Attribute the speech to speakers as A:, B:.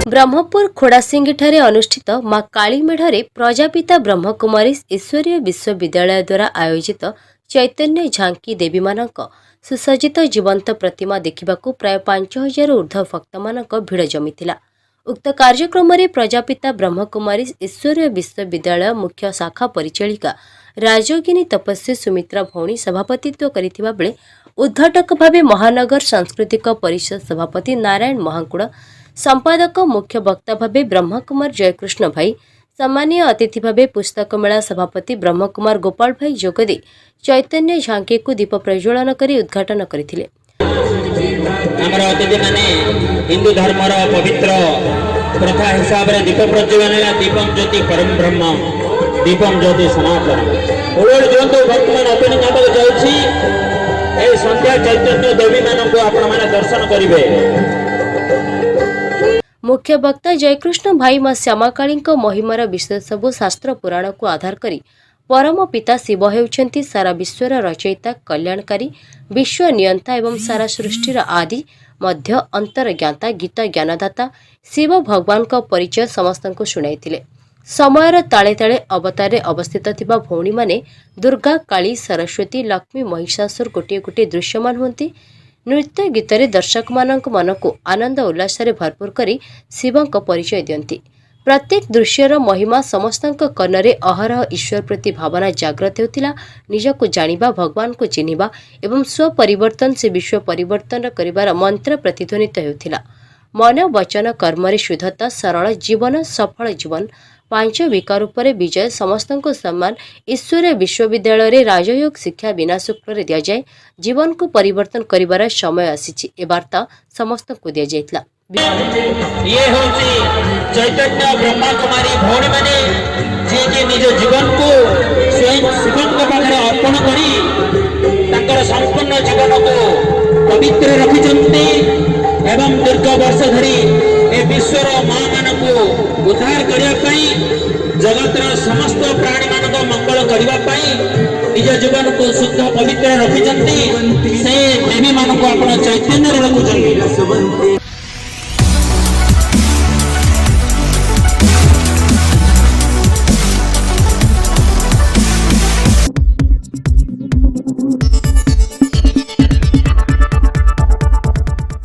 A: ब्रह्मपुर खोड़ासिंगी ठारे अनुष्ठित मां काली मेढ़रे प्रजापिता ब्रह्मकुमारी ईश्वरीय विश्वविद्यालय द्वारा आयोजित चैतन्य झांकी देवी मानक सुसज्जित जीवंत प्रतिमा देखिबाकू प्राय 5000 ऊर्ध्व भक्त मानक भिड़ जमिथिला। उक्त कार्यक्रम में प्रजापिता ब्रह्मकुमारी ईश्वरीय विश्वविद्यालय मुख्य शाखा परिचालिका राजयोगिनी तपस्वी सुमित्रा भौणी सभापतित्व करिथिबा बेले उद्घाटक भावे महानगर सांस्कृतिक परिषद सभापति नारायण महांकुड़, संपादक मुख्य वक्ता भावे ब्रह्मकुमार जयकृष्ण भाई, सम्मानीय अतिथि भावे पुस्तक मेला सभापति ब्रह्मकुमार गोपाल भाई जोगदे चैतन्य झांकी को दीप प्रज्वलन करी उद्घाटन करथिले।
B: आमर अतिथि माने हिंदू धर्मर पवित्र प्रथा हिसाब रे दीप प्रज्वलन दीपम ज्योति परम ब्रह्म दीपम ज्योति सनातन ओळोळ जोंतो वर्तमान ओपनिंग आबक जाउछि। ए संध्या चैतन्य देवी मानक आपण माने दर्शन करिवे।
A: मुख्य वक्ता जयकृष्ण भाई मां श्यामाकाली महिमार विषय सबु शास्त्र पुराण को आधार करी परम पिता शिव हेउछंती सारा विश्वर रचयिता कल्याणकारी विश्व नियंता एवं सारा सृष्टिर आदि मध्य अंतर्ज्ञाता गीत ज्ञानदाता शिव भगवान का परिचय समस्त को शुणाइथिले। समयर ताले ताले अवतारे अवस्थित थिबा भौणी माने दुर्गा काली सरस्वती लक्ष्मी महिषासुर गोटे गोटे दृश्यमान हुंती। नृत्य गीतरे दर्शक मानक मन को आनंद उल्लास भरपूर करी शिव को परिचय दियंती। प्रत्येक दृश्यर महिमा समस्तक कर्णरे अहरह ईश्वर प्रति भावना जागृत होतिला। निजको जानिबा भगवान को चिन्हिबा एवं स्व परिवर्तन से विश्व परिवर्तन करिबार मंत्र प्रतिध्वनित हेउथिला। मन वचन कर्मरे शुद्धता सरल जीवन सफल जीवन पांच विकार उपरे विजय समस्त सम्मान ईश्वरीय विश्वविद्यालय रे राजयोग शिक्षा बिना शुल्क दिया जाए जीवन को परिवर्तन करिबार समय आसीछि। ए वार्ता समस्त को दिया जाइतला।
B: ये होची चैतन्य ब्रह्मा कुमारी भौणी माने जे जे निज जीवन को स्वयं शिवन को पाखरे अर्पण करी तांकर संपूर्ण जीवन को पवित्र रखिचंती एवं दीर्घ वर्ष धरी ए विश्वर मां मानक उद्धार करिया पई जगतर समस्त प्राणी मानक मंगल करिवा पई निज जीवन को शुद्ध पवित्र रखिचंती से देवी मानक आपण चैतन्य रखुचंती।